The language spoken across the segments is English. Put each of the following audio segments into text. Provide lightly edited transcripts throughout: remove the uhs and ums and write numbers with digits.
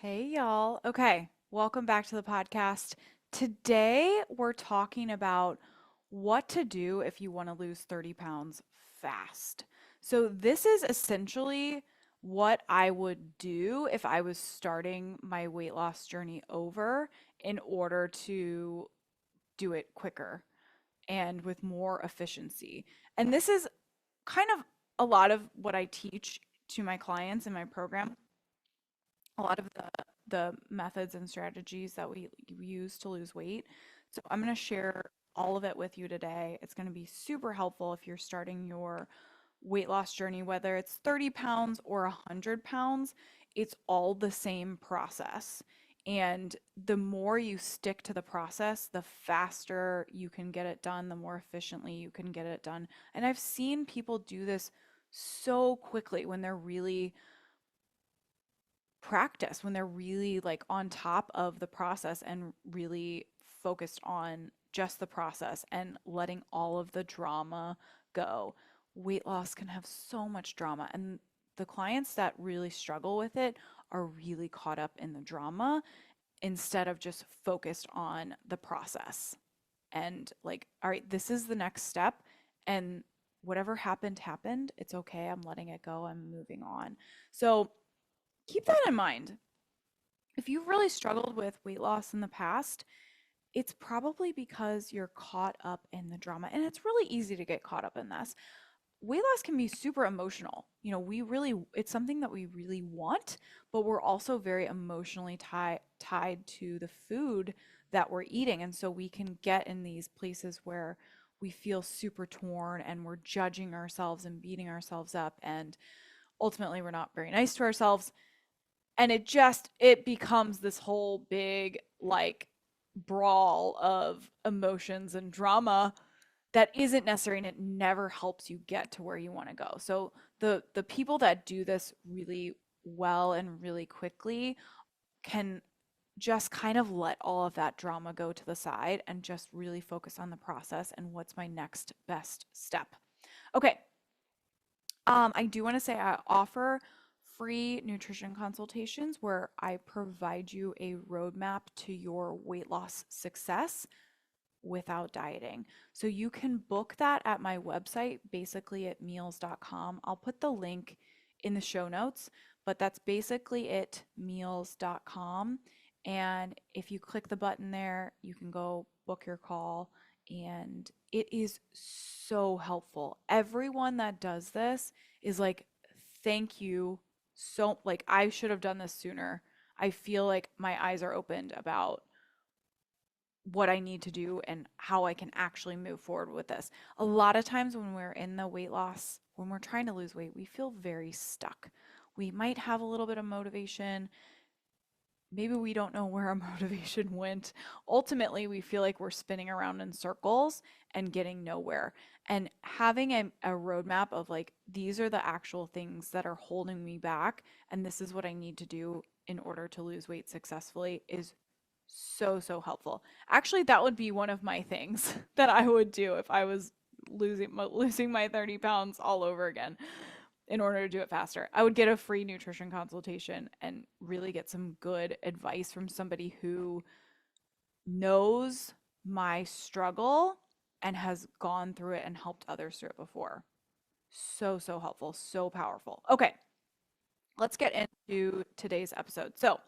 Hey, y'all. Okay, welcome back to the podcast. Today, we're talking about what to do if you want to lose 30 pounds fast. So, this is essentially what I would do if I was starting my weight loss journey over in order to do it quicker and with more efficiency. And this is kind of a lot of what I teach to my clients in my program, a lot of the methods and strategies that we use to lose weight. So I'm going to share all of it with you today. It's going to be super helpful if you're starting your weight loss journey, whether it's 30 pounds or 100 pounds, it's all the same process. And the more you stick to the process, the faster you can get it done, the more efficiently you can get it done. And I've seen people do this so quickly when they're really practice, when they're really like on top of the process and really focused on just the process and letting all of the drama go. Weight loss can have so much drama, and the clients that really struggle with it are really caught up in the drama instead of just focused on the process. And like, all right, this is the next step, and whatever happened, happened. It's okay. I'm letting it go. I'm moving on. So, keep that in mind. If you've really struggled with weight loss in the past, it's probably because you're caught up in the drama. And it's really easy to get caught up in this. Weight loss can be super emotional. It's something that we really want, but we're also very emotionally tied to the food that we're eating. And so we can get in these places where we feel super torn and we're judging ourselves and beating ourselves up. And ultimately, we're not very nice to ourselves, and it becomes this whole big like brawl of emotions and drama that isn't necessary, and it never helps you get to where you want to go. So the people that do this really well and really quickly can just kind of let all of that drama go to the side and just really focus on the process and what's my next best step. Okay, I do want to say I offer free nutrition consultations where I provide you a roadmap to your weight loss success without dieting. So you can book that at my website, basically at meals.com. I'll put the link in the show notes, but that's basically it, meals.com. And if you click the button there, you can go book your call, and it is so helpful. Everyone that does this is like, thank you. So, like, I should have done this sooner. I feel like my eyes are opened about what I need to do and how I can actually move forward with this. A lot of times when we're in the weight loss, when we're trying to lose weight, we feel very stuck. We might have a little bit of motivation. Maybe we don't know where our motivation went. Ultimately, we feel like we're spinning around in circles and getting nowhere. And having a roadmap of like, these are the actual things that are holding me back, and this is what I need to do in order to lose weight successfully is so helpful. Actually, that would be one of my things that I would do if I was losing my 30 pounds all over again in order to do it faster. I would get a free nutrition consultation and really get some good advice from somebody who knows my struggle and has gone through it and helped others through it before. So helpful, so powerful. Okay, let's get into today's episode. So,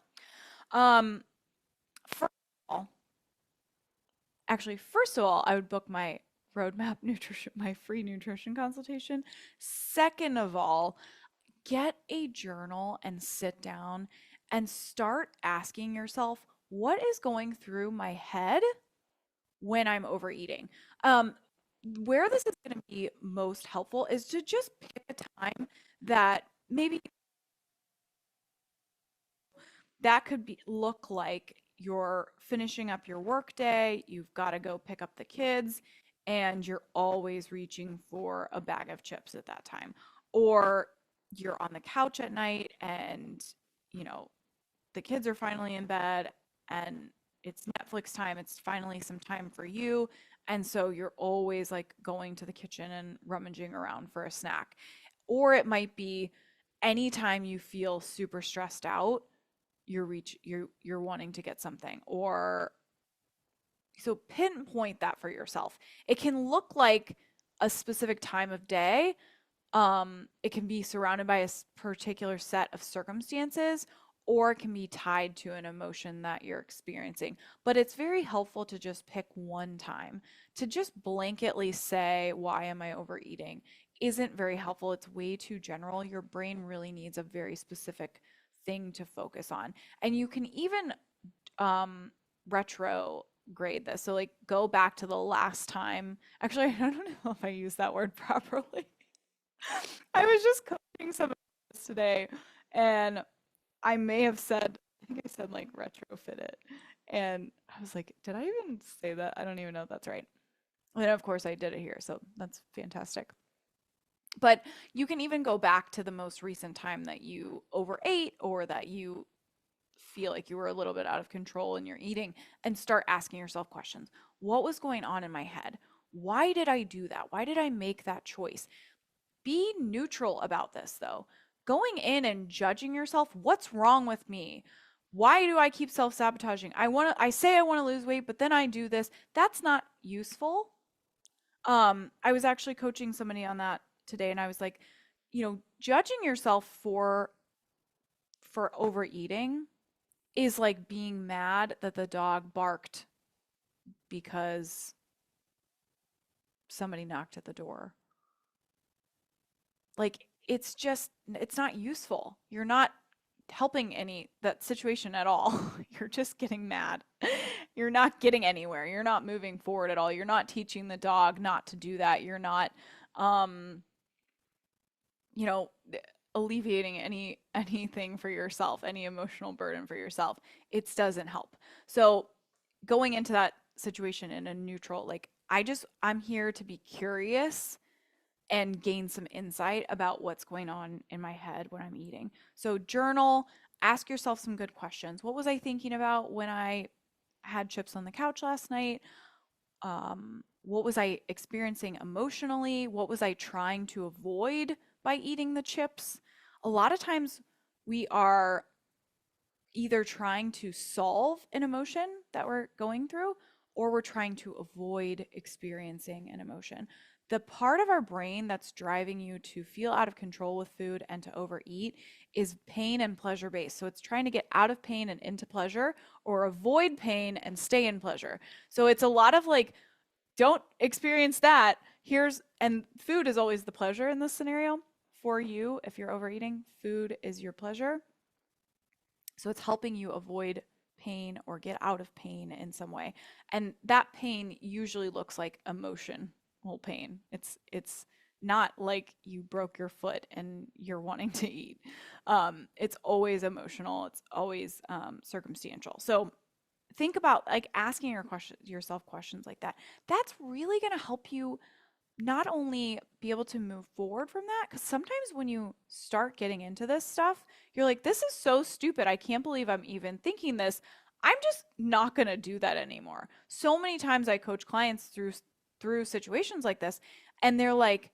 um, first of all, first of all, I would book my roadmap nutrition, my free nutrition consultation. Second of all, get a journal and sit down and start asking yourself, what is going through my head when I'm overeating? Um, where this is going to be most helpful is to just pick a time that maybe that could be look like you're finishing up your work day, you've got to go pick up the kids, and you're always reaching for a bag of chips at that time. Or you're on the couch at night and, you know, the kids are finally in bed and it's Netflix time. It's finally some time for you. And so you're always like going to the kitchen and rummaging around for a snack. Or it might be anytime you feel super stressed out, you're wanting to get something, or so pinpoint that for yourself. It can look like a specific time of day. It can be surrounded by a particular set of circumstances, or it can be tied to an emotion that you're experiencing. But it's very helpful to just pick one time. To just blanketly say, why am I overeating? Isn't very helpful. It's way too general. Your brain really needs a very specific thing to focus on. And you can even retrograde this. So, like, go back to the last time. Actually, I don't know if I use that word properly. I was just coaching some of this today, and I may have said, I think I said like retrofit it. And I was like, did I even say that? I don't even know if that's right. And of course, I did it here. So that's fantastic. But you can even go back to the most recent time that you overate or that you feel like you were a little bit out of control in your eating and start asking yourself questions. What was going on in my head? Why did I do that? Why did I make that choice? Be neutral about this though. Going in and judging yourself, what's wrong with me? Why do I keep self-sabotaging? I say I want to lose weight, but then I do this. That's not useful. I was actually coaching somebody on that today, and I was like, judging yourself for overeating is like being mad that the dog barked because somebody knocked at the door. Like, it's not useful. You're not helping any that situation at all. You're just getting mad. You're not getting anywhere. You're not moving forward at all. You're not teaching the dog not to do that. You're not um, you know, alleviating anything for yourself, any emotional burden for yourself. It doesn't help. So, going into that situation in a neutral, like, I'm here to be curious and gain some insight about what's going on in my head when I'm eating. So journal, ask yourself some good questions. What was I thinking about when I had chips on the couch last night? What was I experiencing emotionally? What was I trying to avoid by eating the chips? A lot of times we are either trying to solve an emotion that we're going through, or we're trying to avoid experiencing an emotion. The part of our brain that's driving you to feel out of control with food and to overeat is pain and pleasure based. So it's trying to get out of pain and into pleasure, or avoid pain and stay in pleasure. So it's a lot of like, don't experience that. And food is always the pleasure in this scenario for you. If you're overeating, food is your pleasure. So it's helping you avoid pain or get out of pain in some way. And that pain usually looks like emotional pain. It's not like you broke your foot and you're wanting to eat. It's always emotional. It's always circumstantial. So think about like asking yourself questions like that. That's really going to help you not only be able to move forward from that, because sometimes when you start getting into this stuff, you're like, this is so stupid. I can't believe I'm even thinking this. I'm just not going to do that anymore. So many times I coach clients through situations like this, and they're like,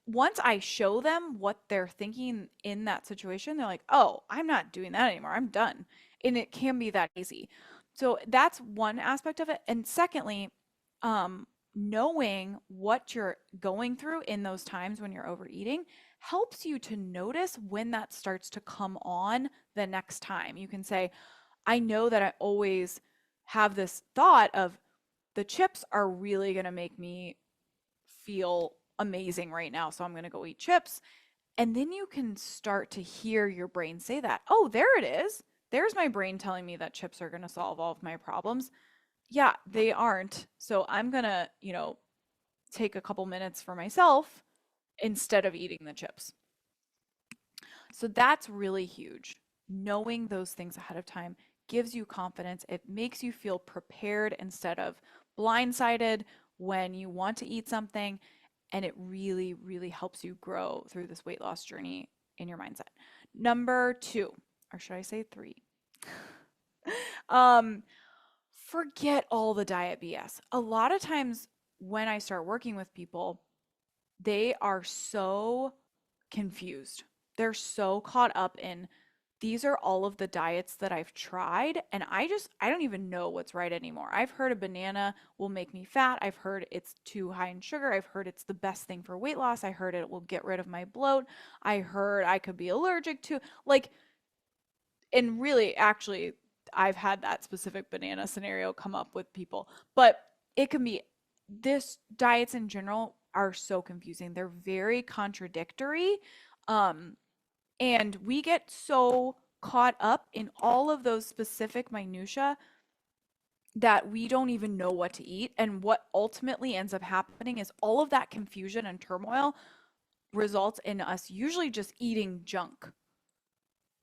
once I show them what they're thinking in that situation, they're like, oh, I'm not doing that anymore. I'm done. And it can be that easy. So that's one aspect of it. And secondly, knowing what you're going through in those times when you're overeating helps you to notice when that starts to come on the next time. You can say, I know that I always have this thought of the chips are really going to make me feel amazing right now, so I'm going to go eat chips. And then you can start to hear your brain say that. Oh, there it is. There's my brain telling me that chips are going to solve all of my problems. Yeah, they aren't. So I'm going to, take a couple minutes for myself instead of eating the chips. So that's really huge. Knowing those things ahead of time gives you confidence. It makes you feel prepared instead of blindsided when you want to eat something. And it really, really helps you grow through this weight loss journey in your mindset. Number two, or should I say three? um, Forget all the diet BS. A lot of times when I start working with people, they are so confused. They're so caught up in these are all of the diets that I've tried, and I don't even know what's right anymore. I've heard a banana will make me fat. I've heard it's too high in sugar. I've heard it's the best thing for weight loss. I heard it will get rid of my bloat. I heard I could be allergic to, like, and really, actually, I've had that specific banana scenario come up with people, but it can be, this diets in general are so confusing. They're very contradictory. Um, and we get so caught up in all of those specific minutia that we don't even know what to eat. And what ultimately ends up happening is all of that confusion and turmoil results in us usually just eating junk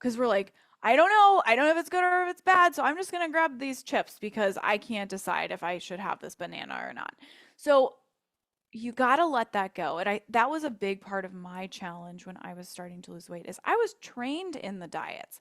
because we're like, I don't know. I don't know if it's good or if it's bad. So I'm just going to grab these chips because I can't decide if I should have this banana or not. So you got to let that go. And that was a big part of my challenge when I was starting to lose weight is I was trained in the diets.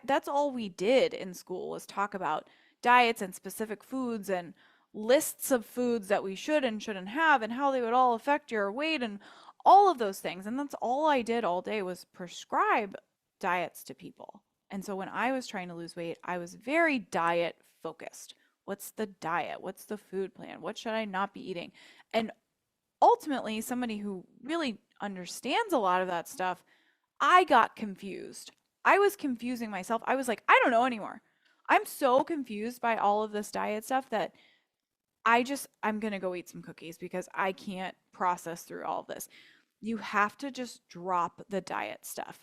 That's all we did in school was talk about diets and specific foods and lists of foods that we should and shouldn't have and how they would all affect your weight and all of those things. And that's all I did all day was prescribe diets to people. And so when I was trying to lose weight, I was very diet focused. What's the diet? What's the food plan? What should I not be eating? And ultimately, somebody who really understands a lot of that stuff, I got confused. I was confusing myself. I was like, I don't know anymore. I'm so confused by all of this diet stuff that I'm going to go eat some cookies because I can't process through all of this. You have to just drop the diet stuff.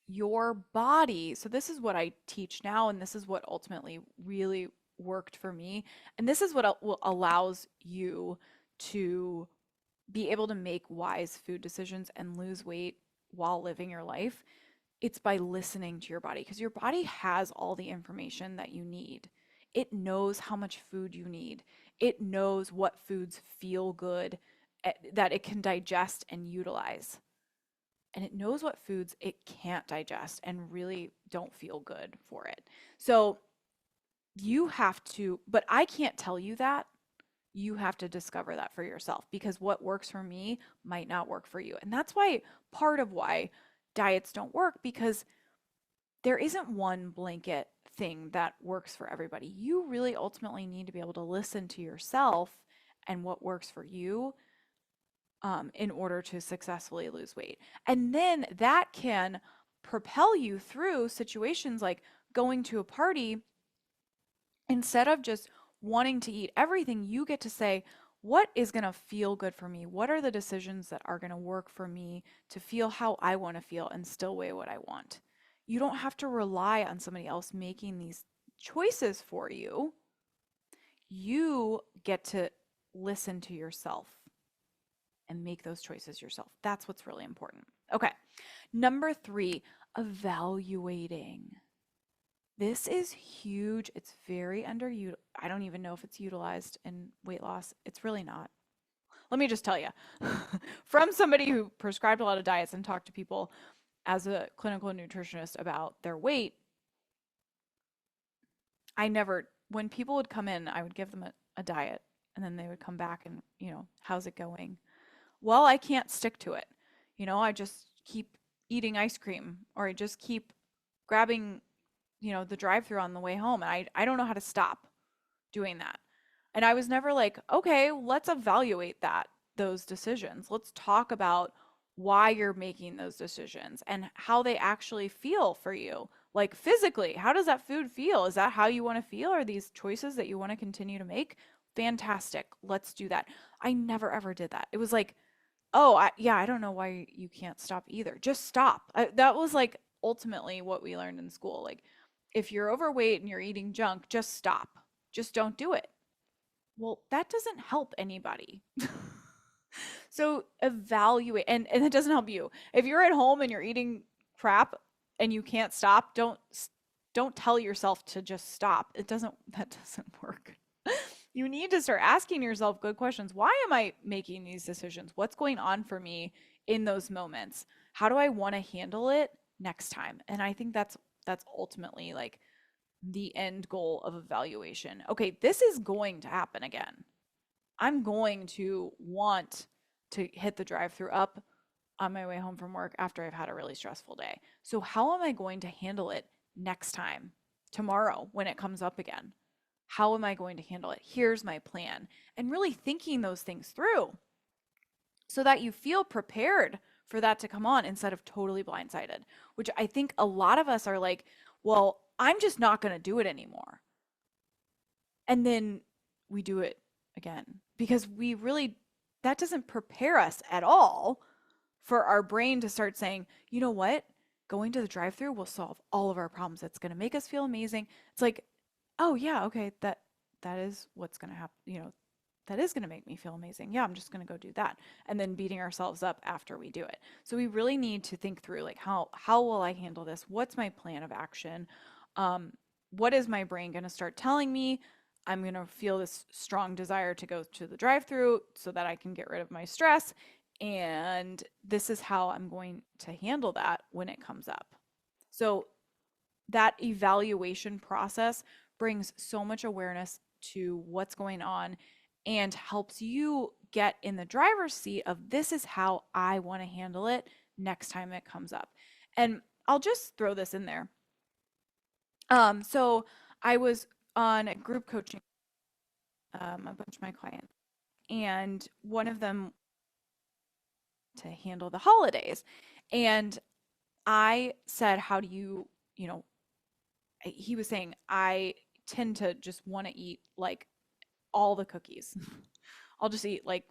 Your body, so this is what I teach now, and this is what ultimately really worked for me. And this is what allows you to be able to make wise food decisions and lose weight while living your life. It's by listening to your body because your body has all the information that you need. It knows how much food you need. It knows what foods feel good that it can digest and utilize. And it knows what foods it can't digest and really don't feel good for it. So you have to, but I can't tell you that. You have to discover that for yourself because what works for me might not work for you. And that's why part of why diets don't work because there isn't one blanket thing that works for everybody. You really ultimately need to be able to listen to yourself and what works for you in order to successfully lose weight. And then that can propel you through situations like going to a party. Instead of just wanting to eat everything, you get to say, what is going to feel good for me? What are the decisions that are going to work for me to feel how I want to feel and still weigh what I want? You don't have to rely on somebody else making these choices for you. You get to listen to yourself and make those choices yourself. That's what's really important. Okay. Number 3, evaluating. This is huge. It's very underutilized. I don't even know if it's utilized in weight loss. It's really not. Let me just tell you, from somebody who prescribed a lot of diets and talked to people as a clinical nutritionist about their weight, when people would come in, I would give them a diet and then they would come back and, how's it going? Well, I can't stick to it. I just keep eating ice cream or I just keep grabbing the drive-through on the way home. And I don't know how to stop doing that. And I was never like, okay, let's evaluate those decisions. Let's talk about why you're making those decisions and how they actually feel for you. Like physically, how does that food feel? Is that how you want to feel? Are these choices that you want to continue to make? Fantastic. Let's do that. I never ever did that. It was like, oh, yeah, I don't know why you can't stop either. Just stop. That was like ultimately what we learned in school. Like, if you're overweight and you're eating junk, just stop. Just don't do it. Well, that doesn't help anybody. So evaluate, and it doesn't help you. If you're at home and you're eating crap and you can't stop, don't tell yourself to just stop. That doesn't work. You need to start asking yourself good questions. Why am I making these decisions? What's going on for me in those moments? How do I want to handle it next time? And I think that's ultimately like the end goal of evaluation. Okay, this is going to happen again. I'm going to want to hit the drive-through up on my way home from work after I've had a really stressful day. So, how am I going to handle it next time, tomorrow, when it comes up again? How am I going to handle it? Here's my plan. And really thinking those things through so that you feel prepared for that to come on instead of totally blindsided, which I think a lot of us are like, well, I'm just not going to do it anymore. And then we do it again because we really, that doesn't prepare us at all for our brain to start saying, you know what? Going to the drive through will solve all of our problems. It's going to make us feel amazing. It's like, oh yeah, okay, that is what's going to happen, that is going to make me feel amazing. Yeah, I'm just going to go do that. And then beating ourselves up after we do it. So we really need to think through like how will I handle this? What's my plan of action? Um, what is my brain going to start telling me? I'm going to feel this strong desire to go to the drive-through so that I can get rid of my stress. And this is how I'm going to handle that when it comes up. So that evaluation process brings so much awareness to what's going on and helps you get in the driver's seat of this is how I want to handle it next time it comes up. And I'll just throw this in there. So I was on a group coaching, a bunch of my clients, and one of them to handle the holidays. And I said, how do you know, he was saying, I tend to just want to eat like all the cookies. I'll just eat like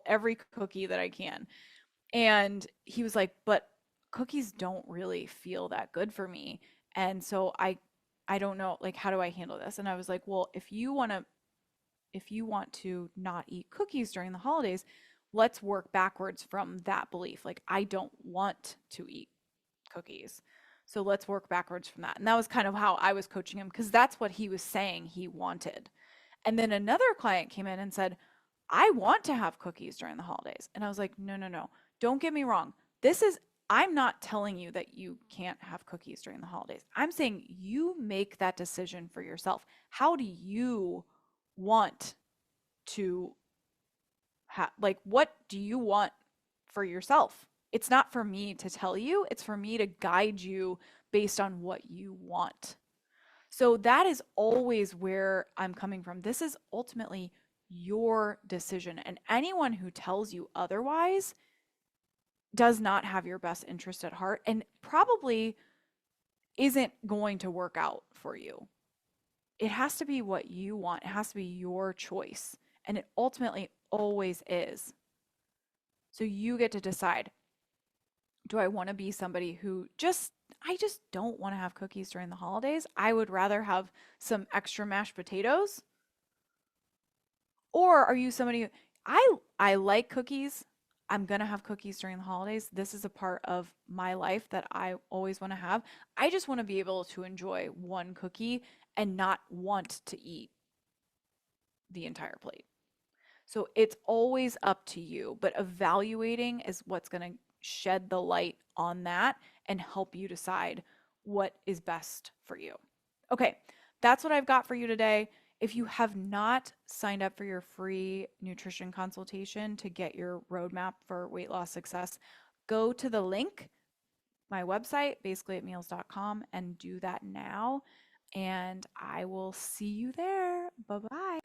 every cookie that I can. And he was like, but cookies don't really feel that good for me. And so I don't know, like, how do I handle this? And I was like, well, if you want to not eat cookies during the holidays, let's work backwards from that belief. Like, I don't want to eat cookies. So let's work backwards from that. And that was kind of how I was coaching him because that's what he was saying he wanted. And then another client came in and said, I want to have cookies during the holidays. And I was like, no, no, no. Don't get me wrong. I'm not telling you that you can't have cookies during the holidays. I'm saying you make that decision for yourself. How do you want to have, like, what do you want for yourself? It's not for me to tell you, it's for me to guide you based on what you want. So that is always where I'm coming from. This is ultimately your decision. And anyone who tells you otherwise does not have your best interest at heart and probably isn't going to work out for you. It has to be what you want, it has to be your choice. And it ultimately always is. So you get to decide, do I want to be somebody who I just don't want to have cookies during the holidays? I would rather have some extra mashed potatoes. Or are you somebody who, I like cookies. I'm going to have cookies during the holidays. This is a part of my life that I always want to have. I just want to be able to enjoy one cookie and not want to eat the entire plate. So it's always up to you, but evaluating is what's going to shed the light on that and help you decide what is best for you. Okay, that's what I've got for you today. If you have not signed up for your free nutrition consultation to get your roadmap for weight loss success, go to the link, my website, basicallyatmeals.com, and do that now. And I will see you there. Bye bye.